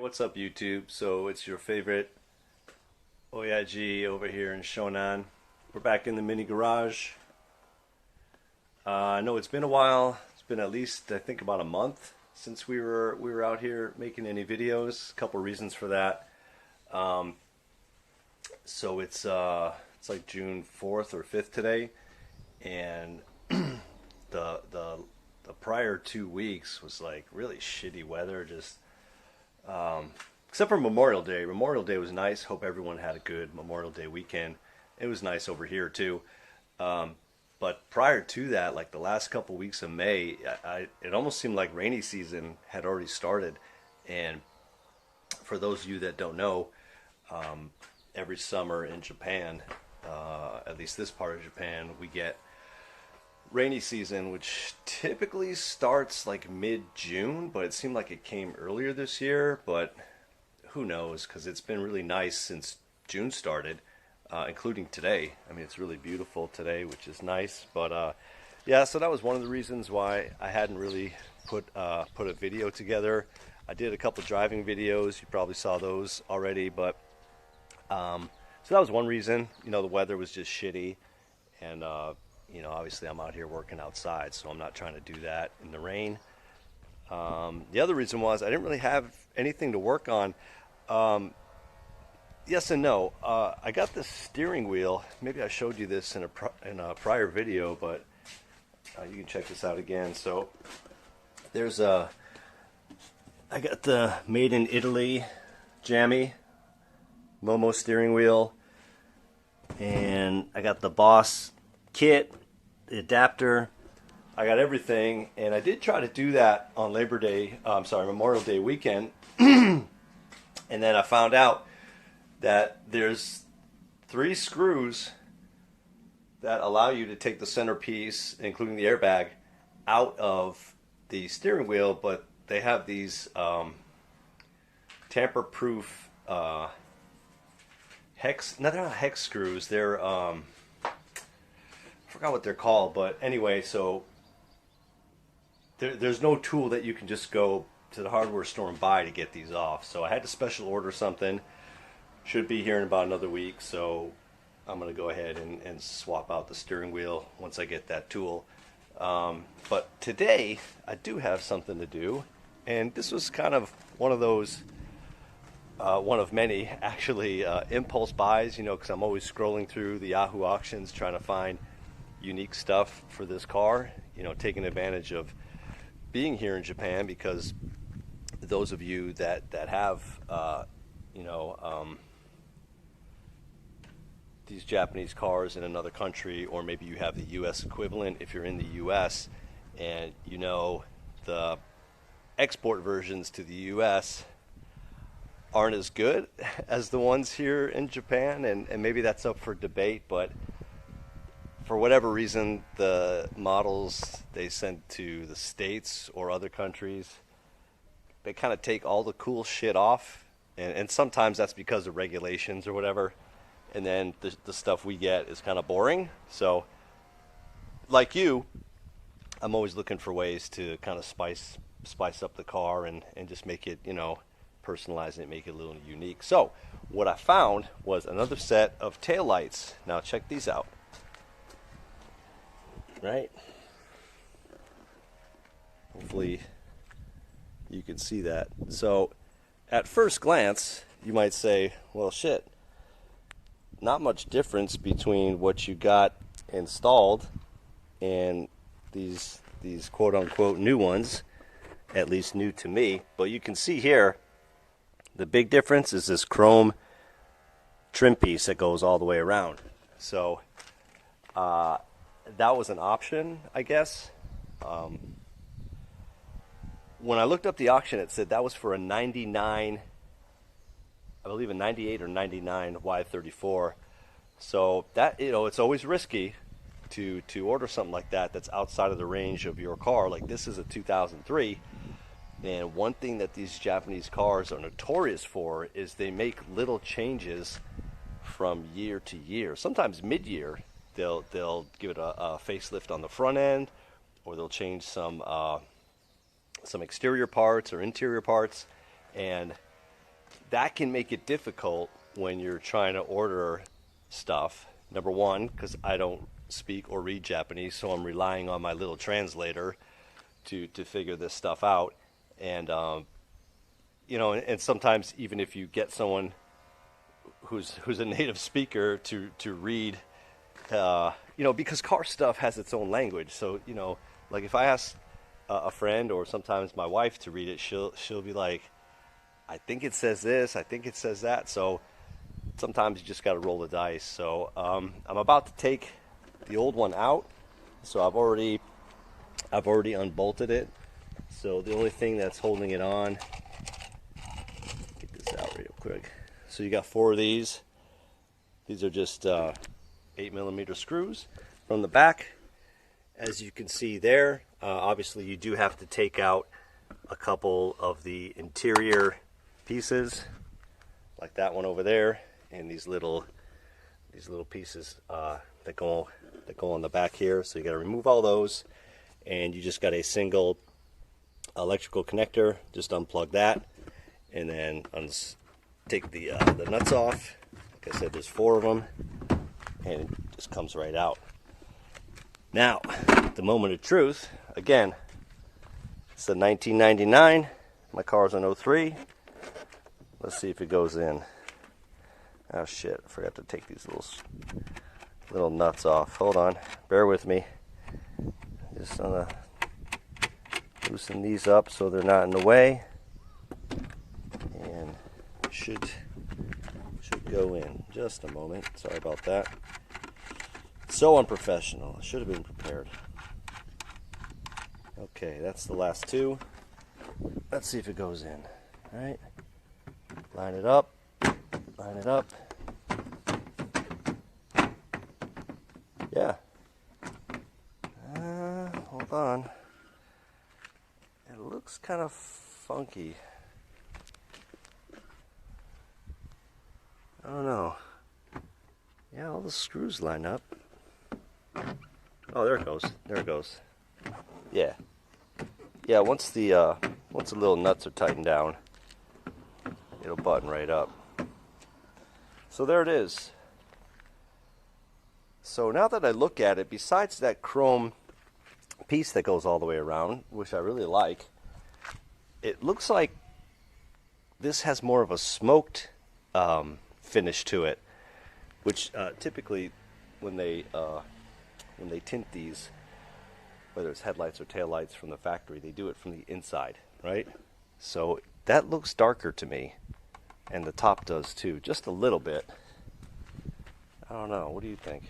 What's up YouTube? So it's your favorite Oyaji over here in Shonan. We're back in the mini garage. I know it's been a while. It's been at least I think about a month since we were out here making any videos. A couple reasons for that. So it's like June 4th or 5th today, and the prior 2 weeks was like really shitty weather. Just except for Memorial Day. Memorial Day was nice. Hope everyone had a good Memorial Day weekend. It was nice over here too. But prior to that, like the last couple weeks of May, it almost seemed like rainy season had already started. And for those of you that don't know, every summer in Japan, at least this part of Japan, we get rainy season, which typically starts like mid-June, but it seemed like it came earlier this year. But who knows, because it's been really nice since June started, including today. I mean, it's really beautiful today, which is nice. But yeah, so that was one of the reasons why I hadn't really put a video together. I did a couple driving videos. You probably saw those already, but so that was one reason. You know, the weather was just shitty, and you know, obviously I'm out here working outside, so I'm not trying to do that in the rain. The other reason was I didn't really have anything to work on. Yes and no. I got this steering wheel. Maybe I showed you this in a prior video, but you can check this out again. So there's I got the Made in Italy Jammy Momo steering wheel, and I got the Boss kit, the adapter. I got everything, and I did try to do that on Memorial Day weekend. And then I found out that there's 3 screws that allow you to take the centerpiece, including the airbag, out of the steering wheel, but they have these tamper-proof hex. No, they're not hex screws. They're I forgot what they're called, but anyway, so there's no tool that you can just go to the hardware store and buy to get these off. So I had to special order something. Should be here in about another week, so I'm going to go ahead and swap out the steering wheel once I get that tool. But today I do have something to do, and this was kind of one of those, one of many actually, impulse buys, you know, because I'm always scrolling through the Yahoo auctions trying to find unique stuff for this car, you know, taking advantage of being here in Japan, because those of you that have you know, these Japanese cars in another country, or maybe you have the US equivalent if you're in the US, and you know the export versions to the US aren't as good as the ones here in Japan, and maybe that's up for debate, but for whatever reason, the models they send to the States or other countries, they kind of take all the cool shit off, and sometimes that's because of regulations or whatever, and then the stuff we get is kind of boring. So, like you, I'm always looking for ways to kind of spice up the car and just make it, you know, personalize it, make it a little unique. So, what I found was another set of taillights. Now, check these out. Right? Hopefully you can see that. So at first glance you might say, well, shit, not much difference between what you got installed and these quote-unquote new ones, at least new to me. But you can see here the big difference is this chrome trim piece that goes all the way around. So that was an option, I guess. When I looked up the auction, it said that was for a 99, I believe a 98 or 99 Y34. So that, you know, it's always risky to order something like that that's outside of the range of your car. Like this is a 2003, and one thing that these Japanese cars are notorious for is they make little changes from year to year. Sometimes mid-year they'll give it a facelift on the front end, or they'll change some exterior parts or interior parts, and that can make it difficult when you're trying to order stuff. Number one, because I don't speak or read Japanese, so I'm relying on my little translator to figure this stuff out. And and sometimes even if you get someone who's a native speaker to read, because car stuff has its own language. So like if I ask a friend or sometimes my wife to read it, she'll be like, I think it says this, I think it says that. So sometimes you just got to roll the dice. So I'm about to take the old one out. So I've already unbolted it. So the only thing that's holding it on, get this out real quick. So you got 4 of these. These are just 8mm screws from the back. As you can see there, obviously you do have to take out a couple of the interior pieces, like that one over there, and these little pieces that go on the back here. So you got to remove all those, and you just got a single electrical connector. Just unplug that, and then take the nuts off. Like I said, there's 4 of them, and it just comes right out. Now, the moment of truth. Again, it's a 1999. My car's an 03. Let's see if it goes in. Oh shit, I forgot to take these little nuts off. Hold on, bear with me. Just gonna loosen these up so they're not in the way. And should go in. Just a moment, sorry about that. So unprofessional, I should have been prepared. Okay, that's the last 2. Let's see if it goes in. All right, line it up. Yeah. Hold on. It looks kind of funky. I don't know. Yeah, all the screws line up. Oh, there it goes. There it goes. Yeah. Yeah, once the little nuts are tightened down, it'll button right up. So there it is. So now that I look at it, besides that chrome piece that goes all the way around, which I really like, it looks like this has more of a smoked finish to it, which typically when they tint these, whether it's headlights or taillights from the factory, they do it from the inside, right? So that looks darker to me, and the top does too, just a little bit. I don't know, what do you think?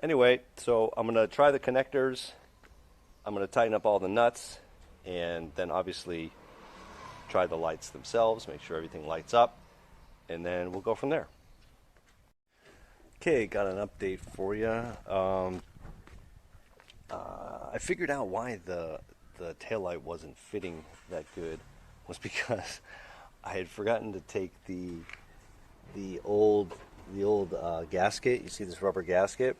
Anyway, so I'm gonna try the connectors, I'm gonna tighten up all the nuts, and then obviously try the lights themselves, make sure everything lights up, and then we'll go from there. Okay, got an update for you. I figured out why the taillight wasn't fitting that good was because I had forgotten to take the old gasket. You see this rubber gasket?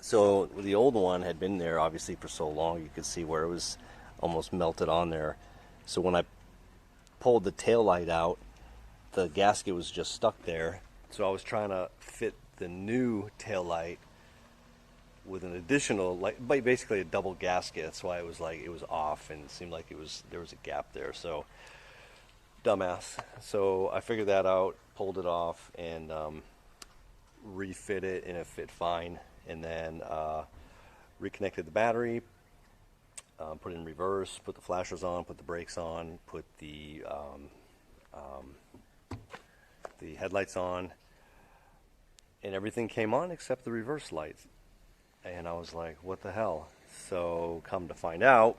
So the old one had been there obviously for so long, you could see where it was almost melted on there. So when I pulled the taillight out, the gasket was just stuck there. So I was trying to fit the new taillight with an additional, like basically a double gasket. That's why it was off, and it seemed like there was a gap there. So dumbass. So I figured that out, pulled it off, and refit it, and it fit fine. And then reconnected the battery, put it in reverse, put the flashers on, put the brakes on, put the headlights on, and everything came on except the reverse lights. And I was like, what the hell? So come to find out,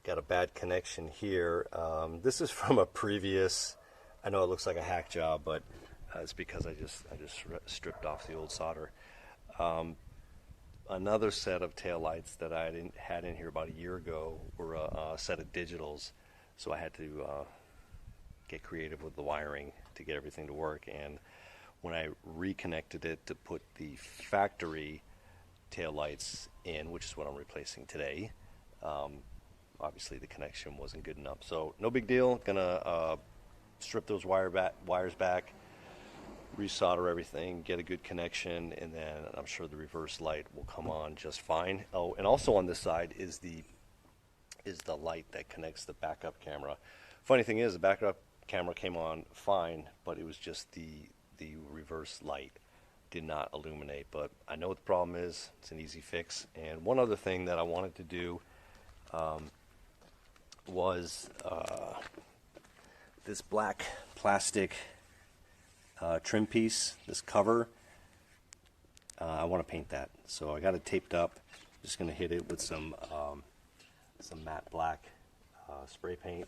got a bad connection here. This is from a previous, I know it looks like a hack job, but it's because I just stripped off the old solder. Another set of taillights that I had in here about a year ago were a set of digitals, so I had to get creative with the wiring to get everything to work. And when I reconnected it to put the factory taillights in, which is what I'm replacing today, obviously the connection wasn't good enough. So no big deal. Gonna strip those wires back, resolder everything, get a good connection, and then I'm sure the reverse light will come on just fine. Oh, and also on this side is the light that connects the backup camera. Funny thing is, the backup camera came on fine, but it was just the reverse light did not illuminate. But I know what the problem is. It's an easy fix. And one other thing that I wanted to do was this black plastic trim piece, this cover. I want to paint that, so I got it taped up. Just going to hit it with some matte black spray paint.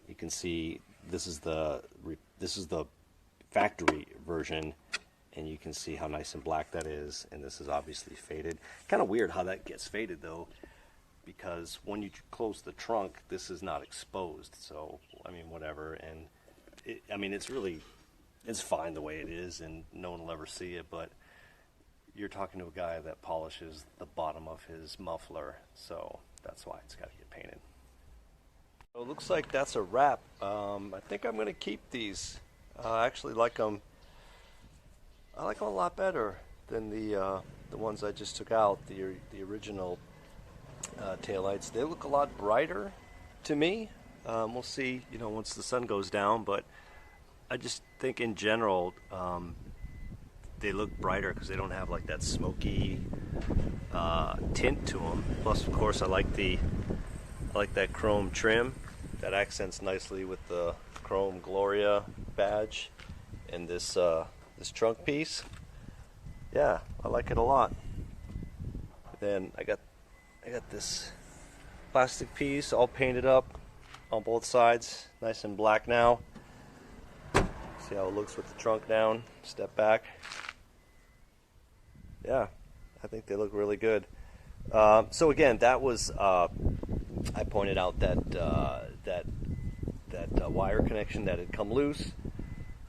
You can see this is the factory version, and you can see how nice and black that is. And this is obviously faded. Kind of weird how that gets faded though, because when you close the trunk, this is not exposed. So I mean, whatever. And it's fine the way it is, and no one will ever see it. But you're talking to a guy that polishes the bottom of his muffler, so that's why it's got to get painted. So it looks like that's a wrap. I think I'm going to keep these. I actually like them. I like them a lot better than the ones I just took out, the original taillights. They look a lot brighter to me. We'll see, once the sun goes down, but I just think in general they look brighter because they don't have like that smoky tint to them. Plus, of course, I like that chrome trim that accents nicely with the chrome Gloria badge and this trunk piece. Yeah, I like it a lot. Then I got this plastic piece all painted up on both sides, nice and black now. See how it looks with the trunk down. Step back. Yeah, I think they look really good. So again, that was I pointed out that wire connection that had come loose.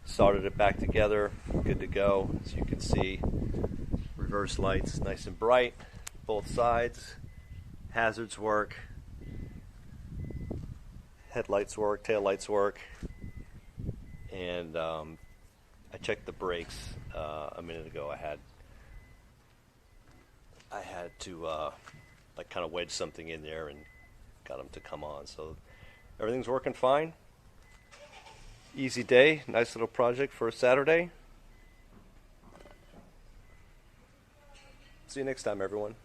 Soldered it back together, good to go. As you can see, reverse lights, nice and bright, both sides. Hazards work. Headlights work, tail lights work. And I checked the brakes a minute ago. I had to like kind of wedge something in there and got them to come on. So everything's working fine. Easy day, nice little project for a Saturday. See you next time, everyone.